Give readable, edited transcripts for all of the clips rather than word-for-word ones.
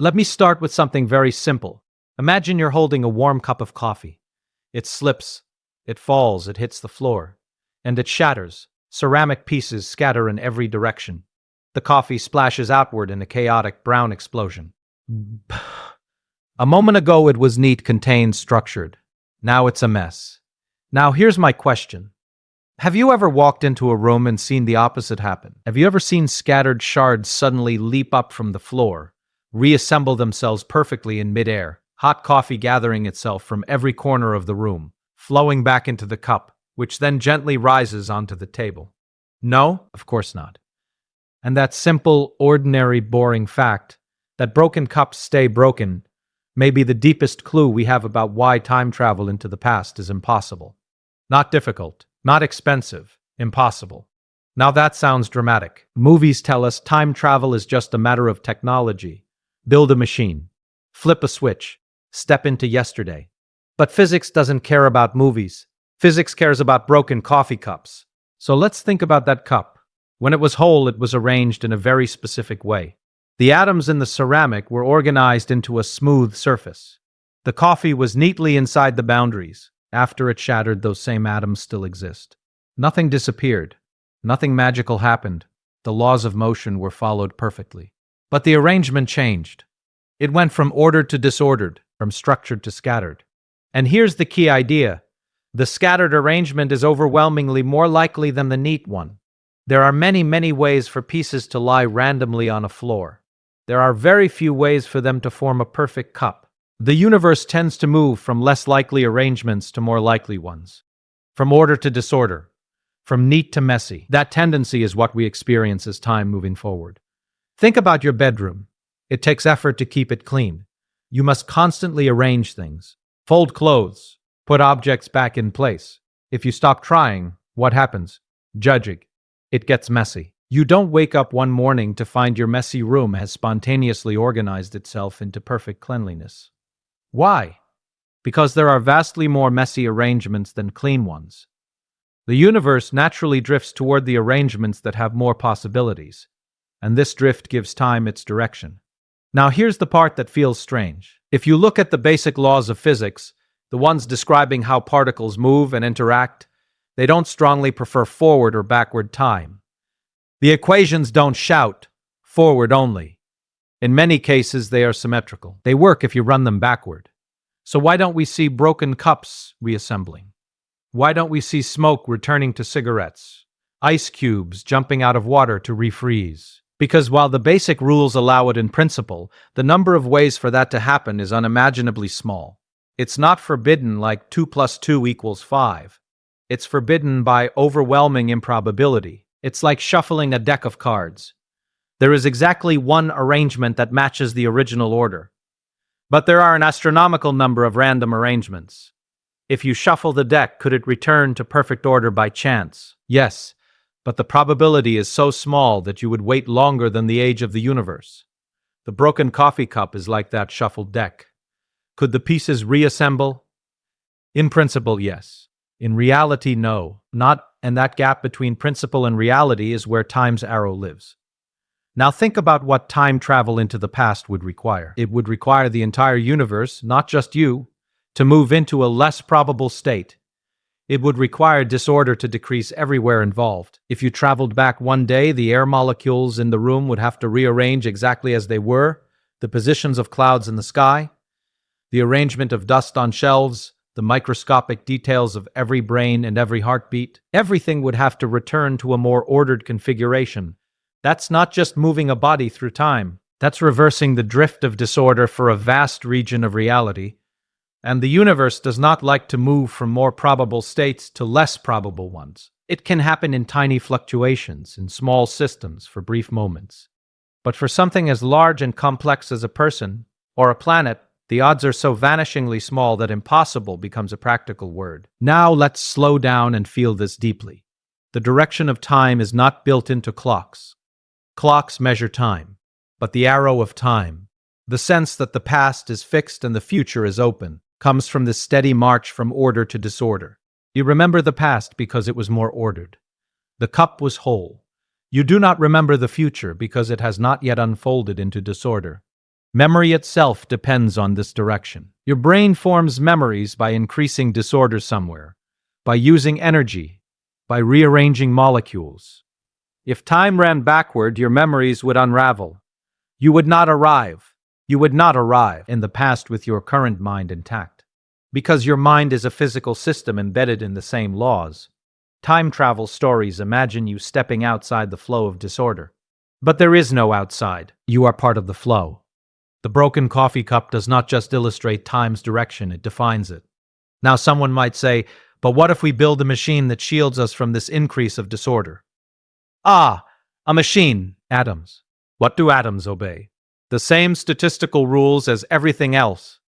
Let me start with something very simple. Imagine you're holding a warm cup of coffee. It slips, it falls, it hits the floor, and it shatters. Ceramic pieces scatter in every direction. The coffee splashes outward in a chaotic brown explosion. A moment ago it was neat, contained, structured. Now it's a mess. Now here's my question. Have you ever walked into a room and seen the opposite happen? Have you ever seen scattered shards suddenly leap up from the floor, reassemble themselves perfectly in midair, hot coffee gathering itself from every corner of the room, flowing back into the cup, which then gently rises onto the table? No, of course not. And that simple, ordinary, boring fact that broken cups stay broken may be the deepest clue we have about why time travel into the past is impossible. Not difficult, not expensive, impossible. Now that sounds dramatic. Movies tell us time travel is just a matter of technology. Build a machine, flip a switch, step into yesterday. But physics doesn't care about movies. Physics cares about broken coffee cups. So let's think about that cup. When it was whole, it was arranged in a very specific way. The atoms in the ceramic were organized into a smooth surface. The coffee was neatly inside the boundaries. After it shattered, those same atoms still exist. Nothing disappeared. Nothing magical happened. The laws of motion were followed perfectly. But the arrangement changed. It went from ordered to disordered, from structured to scattered. And here's the key idea. The scattered arrangement is overwhelmingly more likely than the neat one. There are many, many ways for pieces to lie randomly on a floor. There are very few ways for them to form a perfect cup. The universe tends to move from less likely arrangements to more likely ones. From order to disorder. From neat to messy. That tendency is what we experience as time moving forward. Think about your bedroom. It takes effort to keep it clean. You must constantly arrange things. Fold clothes. Put objects back in place. If you stop trying, what happens? Judging. It gets messy. You don't wake up one morning to find your messy room has spontaneously organized itself into perfect cleanliness. Why? Because there are vastly more messy arrangements than clean ones. The universe naturally drifts toward the arrangements that have more possibilities, and this drift gives time its direction. Now here's the part that feels strange. If you look at the basic laws of physics, the ones describing how particles move and interact, they don't strongly prefer forward or backward time. The equations don't shout, forward only. In many cases, they are symmetrical. They work if you run them backward. So why don't we see broken cups reassembling? Why don't we see smoke returning to cigarettes? Ice cubes jumping out of water to refreeze? Because while the basic rules allow it in principle, the number of ways for that to happen is unimaginably small. It's not forbidden like 2 + 2 = 5. It's forbidden by overwhelming improbability. It's like shuffling a deck of cards. There is exactly one arrangement that matches the original order. But there are an astronomical number of random arrangements. If you shuffle the deck, could it return to perfect order by chance? Yes, but the probability is so small that you would wait longer than the age of the universe. The broken coffee cup is like that shuffled deck. Could the pieces reassemble? In principle, yes. In reality, no. Not, and that gap between principle and reality is where time's arrow lives. Now think about what time travel into the past would require. It would require the entire universe, not just you, to move into a less probable state. It would require disorder to decrease everywhere involved. If you traveled back one day, the air molecules in the room would have to rearrange exactly as they were, the positions of clouds in the sky, the arrangement of dust on shelves, the microscopic details of every brain and every heartbeat. Everything would have to return to a more ordered configuration. That's not just moving a body through time. That's reversing the drift of disorder for a vast region of reality. And the universe does not like to move from more probable states to less probable ones. It can happen in tiny fluctuations, in small systems, for brief moments. But for something as large and complex as a person or a planet, the odds are so vanishingly small that impossible becomes a practical word. Now let's slow down and feel this deeply. The direction of time is not built into clocks. Clocks measure time, but the arrow of time, the sense that the past is fixed and the future is open, comes from this steady march from order to disorder. You remember the past because it was more ordered. The cup was whole. You do not remember the future because it has not yet unfolded into disorder. Memory itself depends on this direction. Your brain forms memories by increasing disorder somewhere, by using energy, by rearranging molecules. If time ran backward, your memories would unravel. You would not arrive. You would not arrive in the past with your current mind intact. Because your mind is a physical system embedded in the same laws. Time travel stories imagine you stepping outside the flow of disorder. But there is no outside. You are part of the flow. The broken coffee cup does not just illustrate time's direction, it defines it. Now someone might say, but what if we build a machine that shields us from this increase of disorder? Ah, a machine. Atoms. What do atoms obey? The same statistical rules as everything else.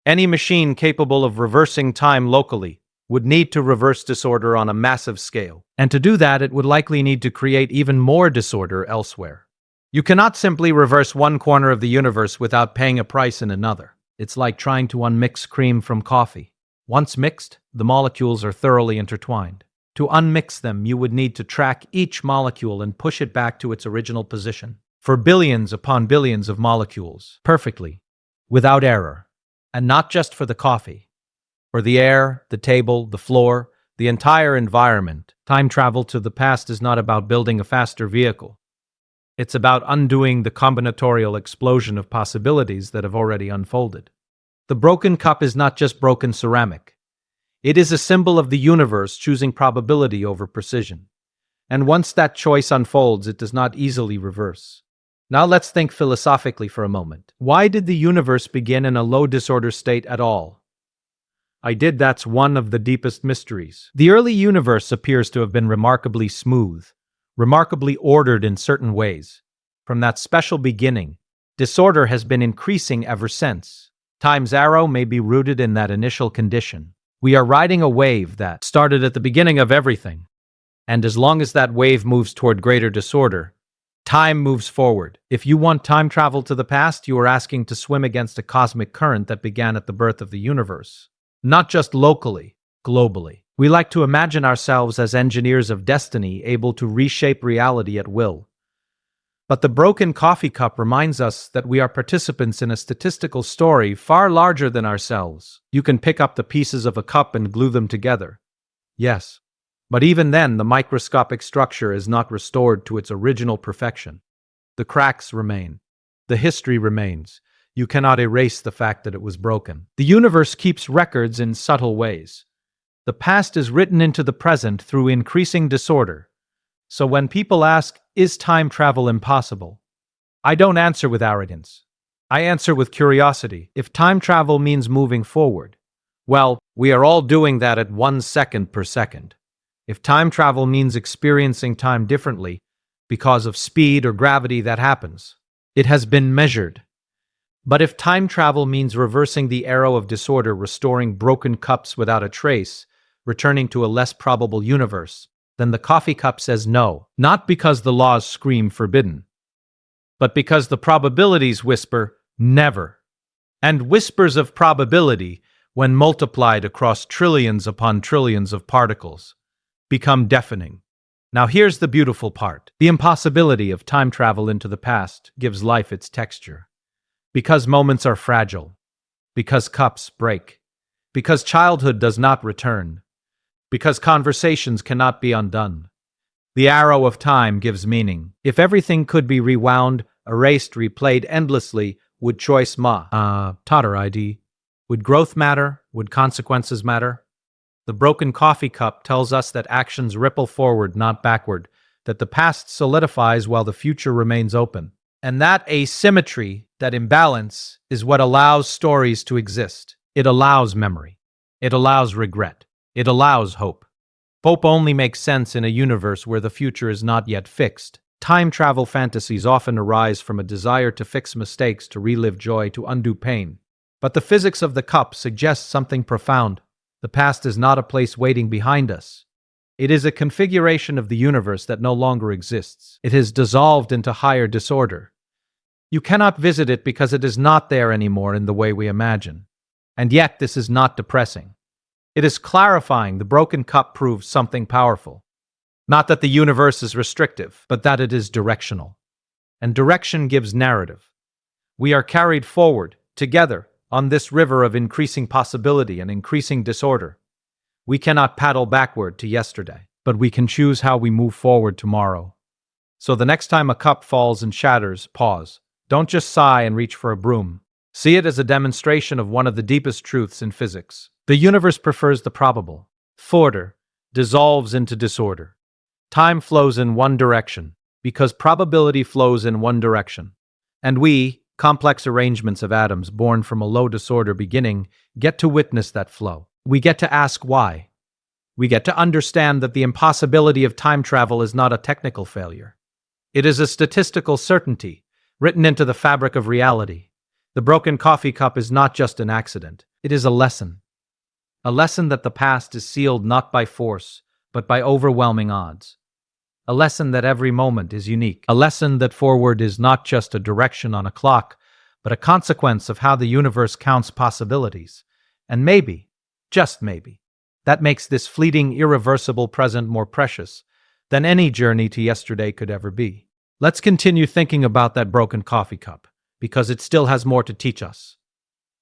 Any machine capable of reversing time locally would need to reverse disorder on a massive scale. And to do that, it would likely need to create even more disorder elsewhere. You cannot simply reverse one corner of the universe without paying a price in another. It's like trying to unmix cream from coffee. Once mixed, the molecules are thoroughly intertwined. To unmix them, you would need to track each molecule and push it back to its original position. For billions upon billions of molecules, perfectly, without error. And not just for the coffee. For the air, the table, the floor, the entire environment. Time travel to the past is not about building a faster vehicle. It's about undoing the combinatorial explosion of possibilities that have already unfolded. The broken cup is not just broken ceramic. It is a symbol of the universe choosing probability over precision. And once that choice unfolds, it does not easily reverse. Now let's think philosophically for a moment. Why did the universe begin in a low disorder state at all? That's one of the deepest mysteries. The early universe appears to have been remarkably smooth, remarkably ordered in certain ways. From that special beginning, disorder has been increasing ever since. Time's arrow may be rooted in that initial condition. We are riding a wave that started at the beginning of everything. And as long as that wave moves toward greater disorder, time moves forward. If you want time travel to the past, you are asking to swim against a cosmic current that began at the birth of the universe. Not just locally, globally. We like to imagine ourselves as engineers of destiny, able to reshape reality at will. But the broken coffee cup reminds us that we are participants in a statistical story far larger than ourselves. You can pick up the pieces of a cup and glue them together. Yes. But even then, the microscopic structure is not restored to its original perfection. The cracks remain. The history remains. You cannot erase the fact that it was broken. The universe keeps records in subtle ways. The past is written into the present through increasing disorder. So when people ask, is time travel impossible? I don't answer with arrogance. I answer with curiosity. If time travel means moving forward, well, we are all doing that at 1 second per second. If time travel means experiencing time differently because of speed or gravity, that happens. It has been measured. But if time travel means reversing the arrow of disorder, restoring broken cups without a trace, returning to a less probable universe, then the coffee cup says no, not because the laws scream forbidden, but because the probabilities whisper never. And whispers of probability, when multiplied across trillions upon trillions of particles, become deafening. Now here's the beautiful part. The impossibility of time travel into the past gives life its texture. Because moments are fragile, because cups break, because childhood does not return, because conversations cannot be undone. The arrow of time gives meaning. If everything could be rewound, erased, replayed endlessly, would choice totter ID? Would growth matter? Would consequences matter? The broken coffee cup tells us that actions ripple forward, not backward, that the past solidifies while the future remains open. And that asymmetry, that imbalance, is what allows stories to exist. It allows memory. It allows regret. It allows hope. Hope only makes sense in a universe where the future is not yet fixed. Time travel fantasies often arise from a desire to fix mistakes, to relive joy, to undo pain. But the physics of the cup suggests something profound. The past is not a place waiting behind us. It is a configuration of the universe that no longer exists. It has dissolved into higher disorder. You cannot visit it because it is not there anymore in the way we imagine. And yet this is not depressing. It is clarifying. The broken cup proves something powerful. Not that the universe is restrictive, but that it is directional. And direction gives narrative. We are carried forward, together, on this river of increasing possibility and increasing disorder. We cannot paddle backward to yesterday, but we can choose how we move forward tomorrow. So the next time a cup falls and shatters, pause. Don't just sigh and reach for a broom. See it as a demonstration of one of the deepest truths in physics. The universe prefers the probable. Order dissolves into disorder. Time flows in one direction, because probability flows in one direction. And we, complex arrangements of atoms born from a low disorder beginning, get to witness that flow. We get to ask why. We get to understand that the impossibility of time travel is not a technical failure. It is a statistical certainty, written into the fabric of reality. The broken coffee cup is not just an accident, it is a lesson. A lesson that the past is sealed not by force, but by overwhelming odds. A lesson that every moment is unique. A lesson that forward is not just a direction on a clock, but a consequence of how the universe counts possibilities. And maybe, just maybe, that makes this fleeting, irreversible present more precious than any journey to yesterday could ever be. Let's continue thinking about that broken coffee cup, because it still has more to teach us.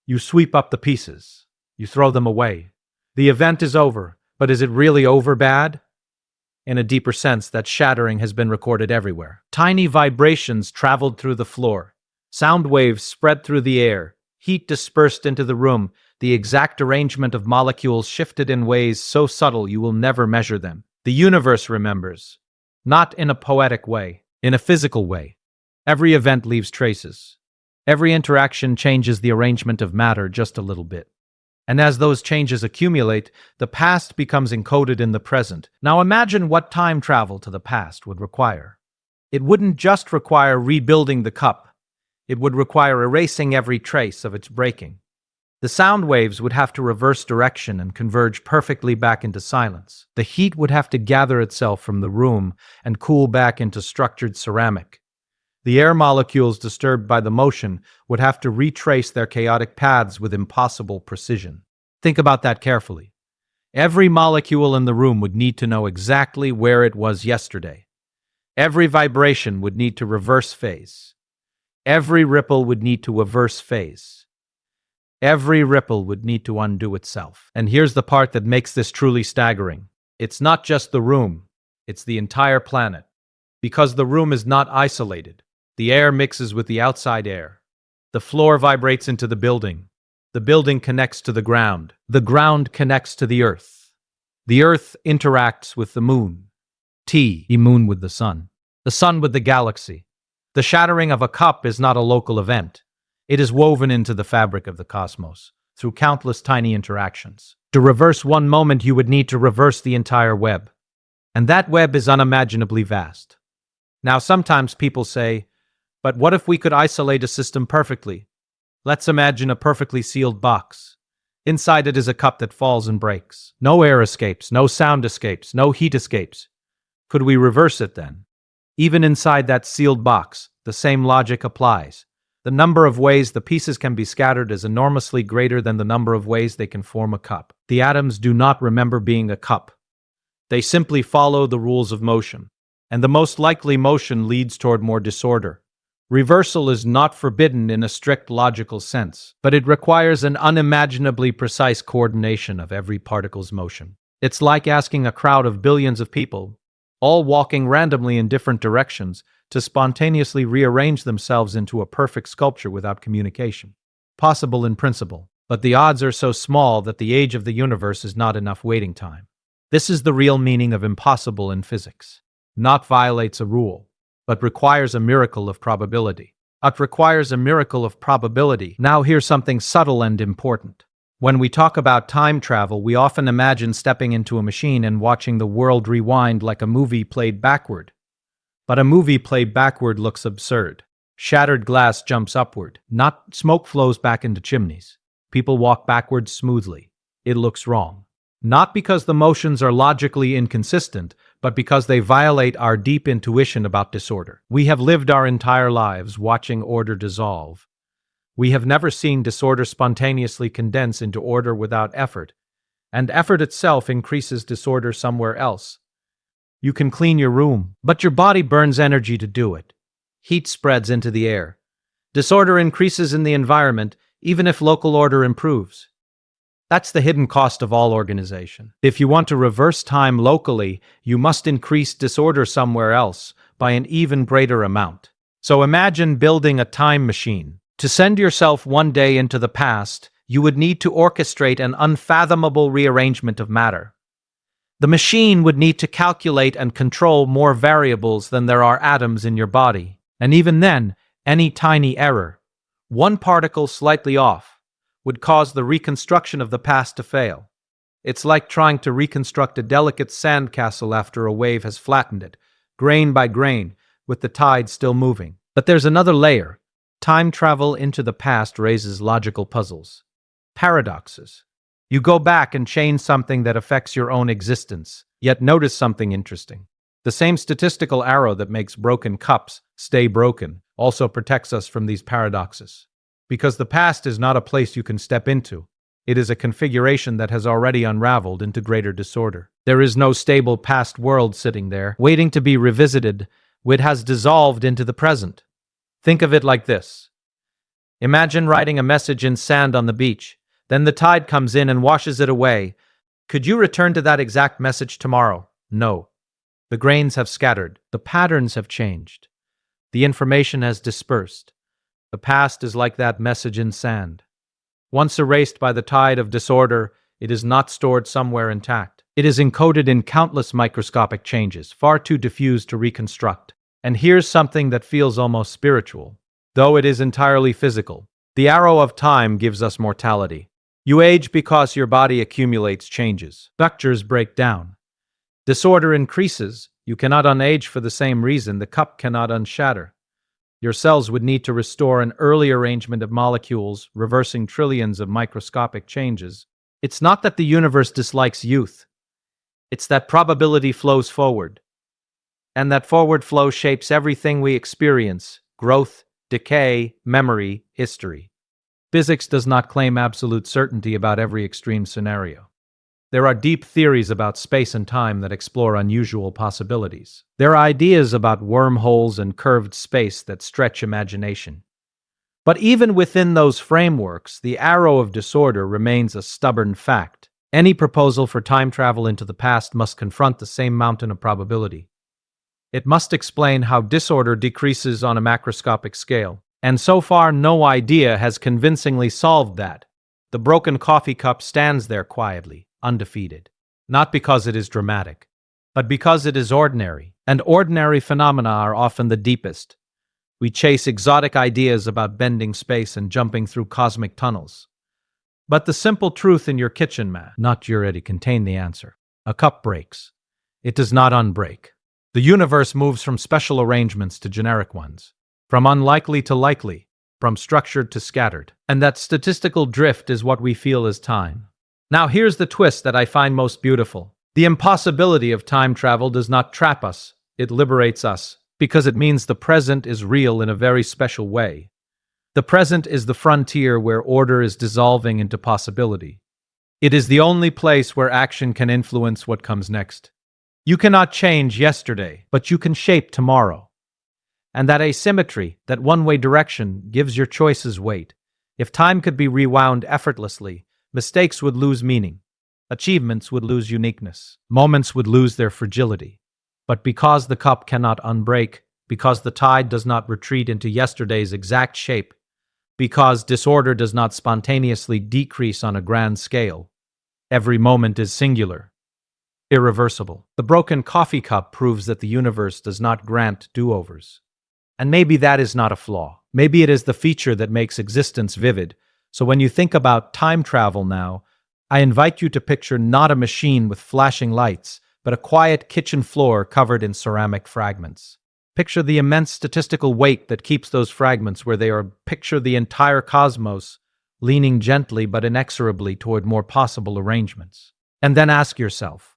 You sweep up the pieces. You throw them away. The event is over, but is it really over bad? In a deeper sense, that shattering has been recorded everywhere. Tiny vibrations traveled through the floor. Sound waves spread through the air. Heat dispersed into the room. The exact arrangement of molecules shifted in ways so subtle you will never measure them. The universe remembers. Not in a poetic way, in a physical way. Every event leaves traces. Every interaction changes the arrangement of matter just a little bit. And as those changes accumulate, the past becomes encoded in the present. Now imagine what time travel to the past would require. It wouldn't just require rebuilding the cup. It would require erasing every trace of its breaking. The sound waves would have to reverse direction and converge perfectly back into silence. The heat would have to gather itself from the room and cool back into structured ceramic. The air molecules disturbed by the motion would have to retrace their chaotic paths with impossible precision. Think about that carefully. Every molecule in the room would need to know exactly where it was yesterday. Every vibration would need to reverse phase. Every ripple would need to reverse phase. Every ripple would need to undo itself. And here's the part that makes this truly staggering. It's not just the room, it's the entire planet. Because the room is not isolated. The air mixes with the outside air. The floor vibrates into the building. The building connects to the ground. The ground connects to the earth. The earth interacts with the moon. The moon with the sun with the galaxy. The shattering of a cup is not a local event. It is woven into the fabric of the cosmos, through countless tiny interactions. To reverse one moment, you would need to reverse the entire web. And that web is unimaginably vast. Now, sometimes people say, but what if we could isolate a system perfectly? Let's imagine a perfectly sealed box. Inside it is a cup that falls and breaks. No air escapes, no sound escapes, no heat escapes. Could we reverse it then? Even inside that sealed box, the same logic applies. The number of ways the pieces can be scattered is enormously greater than the number of ways they can form a cup. The atoms do not remember being a cup. They simply follow the rules of motion. And the most likely motion leads toward more disorder. Reversal is not forbidden in a strict logical sense, but it requires an unimaginably precise coordination of every particle's motion. It's like asking a crowd of billions of people, all walking randomly in different directions, to spontaneously rearrange themselves into a perfect sculpture without communication. Possible in principle, but the odds are so small that the age of the universe is not enough waiting time. This is the real meaning of impossible in physics. Not violates a rule, but requires a miracle of probability. It requires a miracle of probability. Now here's something subtle and important. When we talk about time travel, we often imagine stepping into a machine and watching the world rewind like a movie played backward. But a movie played backward looks absurd. Shattered glass jumps upward. Not smoke flows back into chimneys. People walk backwards smoothly. It looks wrong. Not because the motions are logically inconsistent, but because they violate our deep intuition about disorder. We have lived our entire lives watching order dissolve. We have never seen disorder spontaneously condense into order without effort, and effort itself increases disorder somewhere else. You can clean your room, but your body burns energy to do it. Heat spreads into the air. Disorder increases in the environment, even if local order improves. That's the hidden cost of all organization. If you want to reverse time locally, you must increase disorder somewhere else by an even greater amount. So imagine building a time machine. To send yourself one day into the past, you would need to orchestrate an unfathomable rearrangement of matter. The machine would need to calculate and control more variables than there are atoms in your body. And even then, any tiny error, one particle slightly off, would cause the reconstruction of the past to fail. It's like trying to reconstruct a delicate sandcastle after a wave has flattened it, grain by grain, with the tide still moving. But there's another layer. Time travel into the past raises logical puzzles. Paradoxes. You go back and change something that affects your own existence, yet notice something interesting. The same statistical arrow that makes broken cups stay broken also protects us from these paradoxes. Because the past is not a place you can step into. It is a configuration that has already unraveled into greater disorder. There is no stable past world sitting there, waiting to be revisited. It has dissolved into the present. Think of it like this. Imagine writing a message in sand on the beach. Then the tide comes in and washes it away. Could you return to that exact message tomorrow? No. The grains have scattered. The patterns have changed. The information has dispersed. The past is like that message in sand. Once erased by the tide of disorder, it is not stored somewhere intact. It is encoded in countless microscopic changes, far too diffuse to reconstruct. And here's something that feels almost spiritual, though it is entirely physical. The arrow of time gives us mortality. You age because your body accumulates changes. Structures break down. Disorder increases. You cannot unage for the same reason the cup cannot unshatter. Your cells would need to restore an early arrangement of molecules, reversing trillions of microscopic changes. It's not that the universe dislikes youth. It's that probability flows forward. And that forward flow shapes everything we experience: growth, decay, memory, history. Physics does not claim absolute certainty about every extreme scenario. There are deep theories about space and time that explore unusual possibilities. There are ideas about wormholes and curved space that stretch imagination. But even within those frameworks, the arrow of disorder remains a stubborn fact. Any proposal for time travel into the past must confront the same mountain of probability. It must explain how disorder decreases on a macroscopic scale. And so far, no idea has convincingly solved that. The broken coffee cup stands there quietly, undefeated. Not because it is dramatic, but because it is ordinary. And ordinary phenomena are often the deepest. We chase exotic ideas about bending space and jumping through cosmic tunnels. But the simple truth in your kitchen mat, not your eddy, contain the answer. A cup breaks. It does not unbreak. The universe moves from special arrangements to generic ones. From unlikely to likely, from structured to scattered. And that statistical drift is what we feel as time. Now here's the twist that I find most beautiful. The impossibility of time travel does not trap us, it liberates us, because it means the present is real in a very special way. The present is the frontier where order is dissolving into possibility. It is the only place where action can influence what comes next. You cannot change yesterday, but you can shape tomorrow. And that asymmetry, that one-way direction, gives your choices weight. If time could be rewound effortlessly, mistakes would lose meaning. Achievements would lose uniqueness. Moments would lose their fragility. But because the cup cannot unbreak, because the tide does not retreat into yesterday's exact shape, because disorder does not spontaneously decrease on a grand scale, every moment is singular, irreversible. The broken coffee cup proves that the universe does not grant do-overs. And maybe that is not a flaw. Maybe it is the feature that makes existence vivid. So when you think about time travel now, I invite you to picture not a machine with flashing lights, but a quiet kitchen floor covered in ceramic fragments. Picture the immense statistical weight that keeps those fragments where they are. Picture the entire cosmos leaning gently but inexorably toward more possible arrangements. And then ask yourself,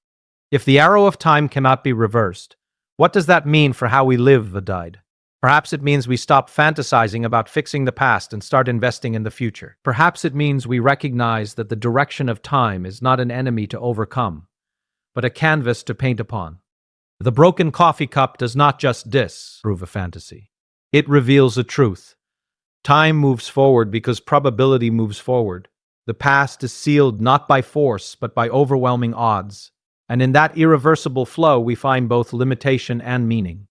if the arrow of time cannot be reversed, what does that mean for how we live the tide? Perhaps it means we stop fantasizing about fixing the past and start investing in the future. Perhaps it means we recognize that the direction of time is not an enemy to overcome, but a canvas to paint upon. The broken coffee cup does not just disprove a fantasy. It reveals a truth. Time moves forward because probability moves forward. The past is sealed not by force, but by overwhelming odds. And in that irreversible flow, we find both limitation and meaning.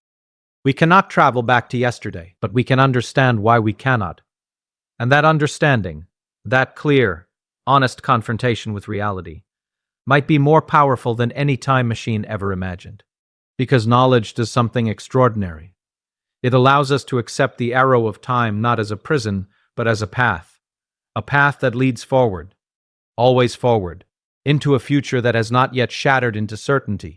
We cannot travel back to yesterday, but we can understand why we cannot. And that understanding, that clear, honest confrontation with reality, might be more powerful than any time machine ever imagined. Because knowledge does something extraordinary. It allows us to accept the arrow of time not as a prison, but as a path that leads forward, always forward, into a future that has not yet shattered into certainty.